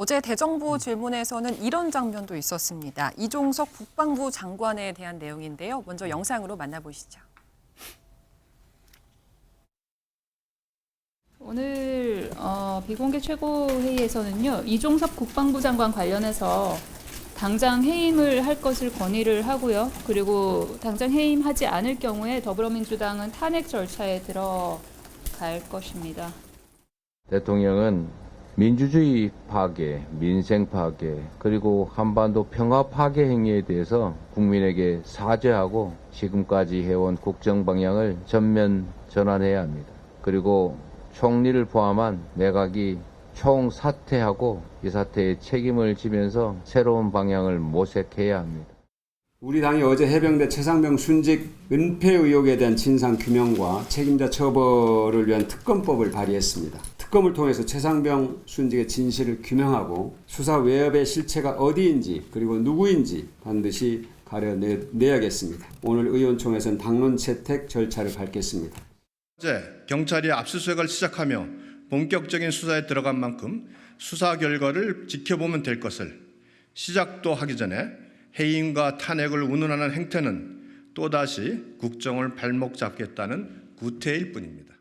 어제 대정부 질문에서는 이런 장면도 있었습니다. 이종석 국방부 장관에 대한 내용인데요. 먼저 영상으로 만나보시죠. 오늘 비공개 최고회의에서는요. 이종석 국방부 장관 관련해서 당장 해임을 할 것을 건의를 하고요. 그리고 당장 해임하지 않을 경우에 더불어민주당은 탄핵 절차에 들어갈 것입니다. 대통령은 민주주의 파괴, 민생 파괴, 그리고 한반도 평화 파괴 행위에 대해서 국민에게 사죄하고 지금까지 해온 국정 방향을 전면 전환해야 합니다. 그리고 총리를 포함한 내각이 총사퇴하고 이 사태에 책임을 지면서 새로운 방향을 모색해야 합니다. 우리 당이 어제 해병대 최상병 순직 은폐 의혹에 대한 진상규명과 책임자 처벌을 위한 특검법을 발의했습니다. 특검을 통해서 최상병 순직의 진실을 규명하고 수사 외압의 실체가 어디인지 그리고 누구인지 반드시 가려내야겠습니다. 오늘 의원총회에서는 당론 채택 절차를 밟겠습니다. 어제 경찰이 압수수색을 시작하며 본격적인 수사에 들어간 만큼 수사 결과를 지켜보면 될 것을 시작도 하기 전에 해임과 탄핵을 운운하는 행태는 또다시 국정을 발목 잡겠다는 구태일 뿐입니다.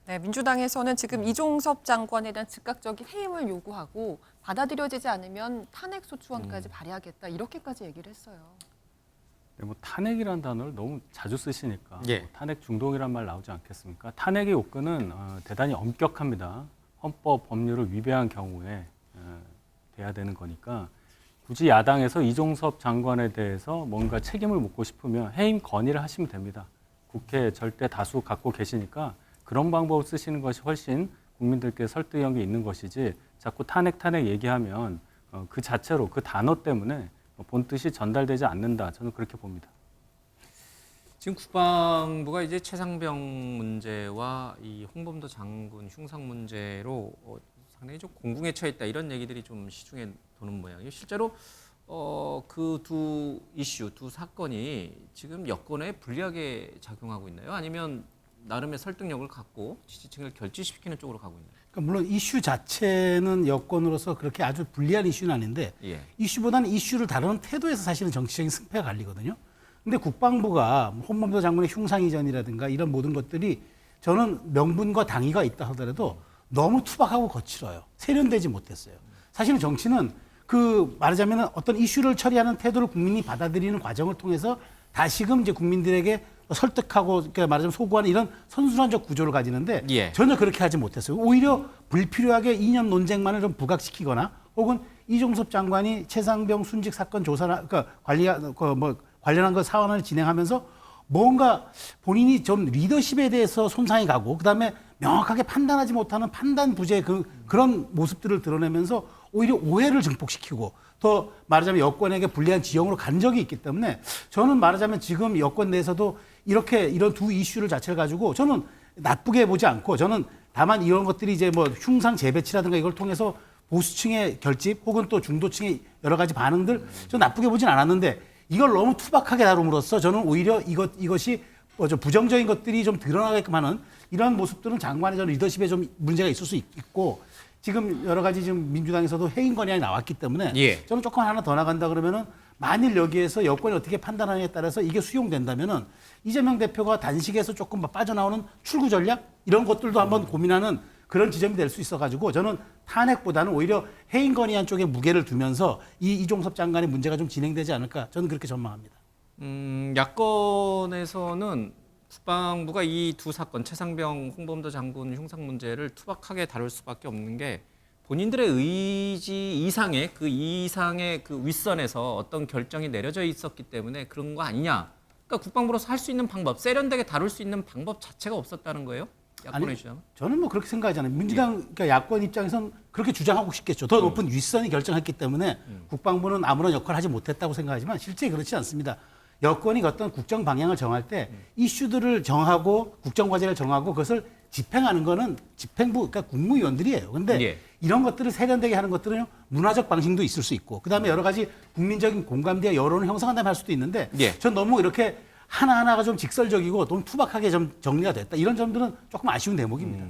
네, 민주당에서는 지금 이종섭 장관에 대한 즉각적인 해임을 요구하고 받아들여지지 않으면 탄핵소추안까지 발의하겠다 이렇게까지 얘기를 했어요. 네, 뭐 탄핵이라는 단어를 너무 자주 쓰시니까 예. 탄핵 중독이란 말 나오지 않겠습니까? 탄핵의 요건은 대단히 엄격합니다. 헌법 법률을 위배한 경우에 돼야 되는 거니까 굳이 야당에서 이종섭 장관에 대해서 뭔가 책임을 묻고 싶으면 해임 건의를 하시면 됩니다. 국회 절대 다수 갖고 계시니까 그런 방법을 쓰시는 것이 훨씬 국민들께 설득력이 있는 것이지 자꾸 탄핵 얘기하면 그 자체로 그 단어 때문에 본 뜻이 전달되지 않는다. 저는 그렇게 봅니다. 지금 국방부가 이제 최상병 문제와 이 홍범도 장군 흉상 문제로 상당히 좀 공궁에 처해 있다 이런 얘기들이 좀 시중에 도는 모양이에요. 실제로 그 두 이슈, 두 사건이 지금 여권에 불리하게 작용하고 있나요? 아니면 나름의 설득력을 갖고 지지층을 결집시키는 쪽으로 가고 있나요? 그러니까 물론 이슈 자체는 여권으로서 그렇게 아주 불리한 이슈는 아닌데 예. 이슈보다는 이슈를 다루는 태도에서 사실은 정치적인 승패가 갈리거든요. 근데 국방부가 홍범도 장군의 흉상 이전이라든가 이런 모든 것들이 저는 명분과 당위가 있다 하더라도 너무 투박하고 거칠어요. 세련되지 못했어요. 사실은 정치는 그 말하자면 어떤 이슈를 처리하는 태도를 국민이 받아들이는 과정을 통해서 다시금 이제 국민들에게 설득하고 그러니까 말하자면 소구하는 이런 선순환적 구조를 가지는데 예. 전혀 그렇게 하지 못했어요. 오히려 불필요하게 이념 논쟁만을 좀 부각시키거나 혹은 이종섭 장관이 최상병 순직 사건 조사나 그러니까 관련한 거 사안을 진행하면서 뭔가 본인이 좀 리더십에 대해서 손상이 가고 그다음에 명확하게 판단하지 못하는 판단 부재 그런 모습들을 드러내면서 오히려 오해를 증폭시키고 더 말하자면 여권에게 불리한 지형으로 간 적이 있기 때문에 저는 말하자면 지금 여권 내에서도 이렇게 이런 두 이슈를 자체를 가지고 저는 나쁘게 보지 않고 저는 다만 이런 것들이 이제 뭐 흉상 재배치라든가 이걸 통해서 보수층의 결집 혹은 또 중도층의 여러 가지 반응들 저는 나쁘게 보진 않았는데 이걸 너무 투박하게 다룸으로써 저는 오히려 이것이 좀 부정적인 것들이 좀 드러나게끔 하는 이런 모습들은 장관의 저는 리더십에 좀 문제가 있을 수 있고 지금 여러 가지 지금 민주당에서도 해임 건의안이 나왔기 때문에 예. 저는 조금 하나 더 나간다 그러면은 만일 여기에서 여권이 어떻게 판단하느냐에 따라서 이게 수용된다면은 이재명 대표가 단식에서 조금 빠져나오는 출구 전략 이런 것들도 한번 고민하는 그런 지점이 될 수 있어가지고 저는 탄핵보다는 오히려 해임 건의안 쪽에 무게를 두면서 이종섭 장관의 문제가 좀 진행되지 않을까 저는 그렇게 전망합니다. 야권에서는 국방부가 이 두 사건 최상병 홍범도 장군 흉상 문제를 투박하게 다룰 수밖에 없는 게 본인들의 의지 이상의 그 윗선에서 어떤 결정이 내려져 있었기 때문에 그런 거 아니냐. 그러니까 국방부로서 할 수 있는 방법, 세련되게 다룰 수 있는 방법 자체가 없었다는 거예요. 야권의 주장. 저는 뭐 그렇게 생각하잖아요. 민주당 그러니까 야권 입장에서는 그렇게 주장하고 싶겠죠. 더 높은 윗선이 결정했기 때문에 국방부는 아무런 역할을 하지 못했다고 생각하지만 실제 그렇지 않습니다. 여권이 어떤 국정 방향을 정할 때 이슈들을 정하고 국정 과제를 정하고 그것을 집행하는 거는 집행부 그러니까 국무위원들이에요. 근데 예. 이런 것들을 세련되게 하는 것들은 문화적 방식도 있을 수 있고 그다음에 여러 가지 국민적인 공감대와 여론을 형성한다면 할 수도 있는데 예. 전 너무 이렇게 하나하나가 좀 직설적이고 너무 투박하게 좀 정리가 됐다. 이런 점들은 조금 아쉬운 대목입니다.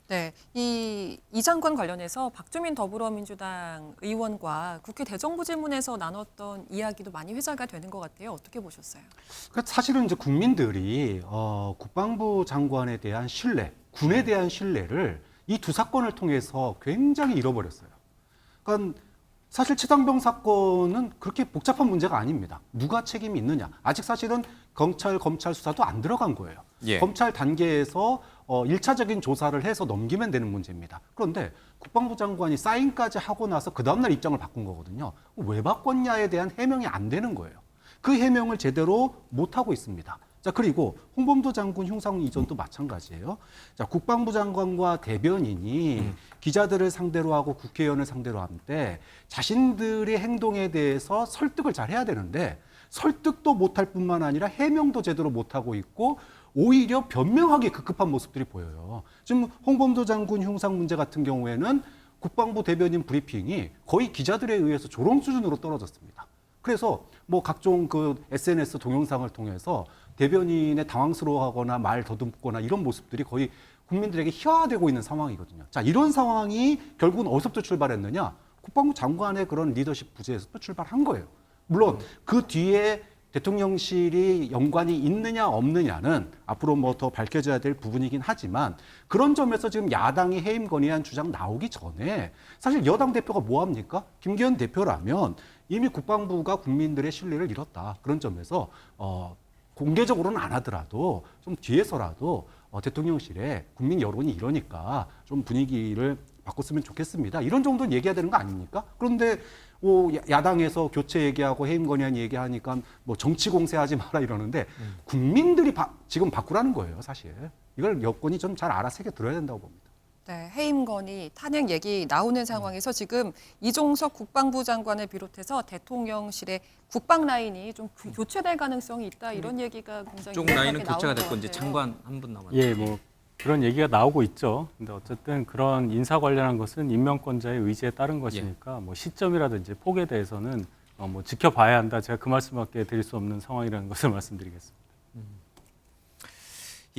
네, 이 장관 관련해서 박주민 더불어민주당 의원과 국회 대정부 질문에서 나눴던 이야기도 많이 회자가 되는 것 같아요. 어떻게 보셨어요? 그러니까 사실은 이제 국민들이 국방부 장관에 대한 신뢰, 군에 대한 신뢰를 이 두 사건을 통해서 굉장히 잃어버렸어요. 그러니까 사실 최상병 사건은 그렇게 복잡한 문제가 아닙니다. 누가 책임이 있느냐. 아직 사실은 검찰 수사도 안 들어간 거예요. 예. 검찰 단계에서 1차적인 조사를 해서 넘기면 되는 문제입니다. 그런데 국방부 장관이 사인까지 하고 나서 그 다음날 입장을 바꾼 거거든요. 왜 바꿨냐에 대한 해명이 안 되는 거예요. 그 해명을 제대로 못하고 있습니다. 자, 그리고 홍범도 장군 흉상 이전도 마찬가지예요. 자, 국방부 장관과 대변인이 기자들을 상대로 하고 국회의원을 상대로 할 때 자신들의 행동에 대해서 설득을 잘 해야 되는데 설득도 못할 뿐만 아니라 해명도 제대로 못하고 있고 오히려 변명하기 급급한 모습들이 보여요. 지금 홍범도 장군 흉상 문제 같은 경우에는 국방부 대변인 브리핑이 거의 기자들에 의해서 조롱 수준으로 떨어졌습니다. 그래서 뭐 각종 그 SNS 동영상을 통해서 대변인의 당황스러워하거나 말 더듬거나 이런 모습들이 거의 국민들에게 희화되고 있는 상황이거든요. 자, 이런 상황이 결국은 어디서부터 출발했느냐? 국방부 장관의 그런 리더십 부재에서부터 출발한 거예요. 물론 그 뒤에 대통령실이 연관이 있느냐 없느냐는 앞으로 뭐 더 밝혀져야 될 부분이긴 하지만 그런 점에서 지금 야당이 해임 건의안 주장 나오기 전에 사실 여당 대표가 뭐 합니까? 김기현 대표라면 이미 국방부가 국민들의 신뢰를 잃었다. 그런 점에서 공개적으로는 안 하더라도 좀 뒤에서라도 대통령실에 국민 여론이 이러니까 좀 분위기를 바꿨으면 좋겠습니다. 이런 정도는 얘기해야 되는 거 아닙니까? 그런데 야당에서 교체 얘기하고 해임 건의안 얘기하니까 뭐 정치 공세하지 마라 이러는데 국민들이 지금 바꾸라는 거예요, 사실. 이걸 여권이 좀 잘 알아채겨 들어야 된다고 봅니다. 네, 해임 건의, 탄핵 얘기 나오는 상황에서 지금 이종석 국방부 장관을 비롯해서 대통령실의 국방 라인이 좀 교체될 가능성이 있다 이런 얘기가 굉장히 쪽 유력하게 라인은 교체가 나오는 것 됐고 이제 같아요. 장관 한 분 남았네요. 예, 뭐 그런 얘기가 나오고 있죠. 근데 어쨌든 그런 인사 관련한 것은 임명권자의 의지에 따른 것이니까 뭐 시점이라든지 폭에 대해서는 뭐 지켜봐야 한다. 제가 그 말씀밖에 드릴 수 없는 상황이라는 것을 말씀드리겠습니다.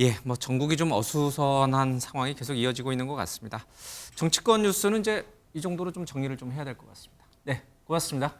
예, 뭐 전국이 좀 어수선한 상황이 계속 이어지고 있는 것 같습니다. 정치권 뉴스는 이제 이 정도로 좀 정리를 좀 해야 될 것 같습니다. 네, 고맙습니다.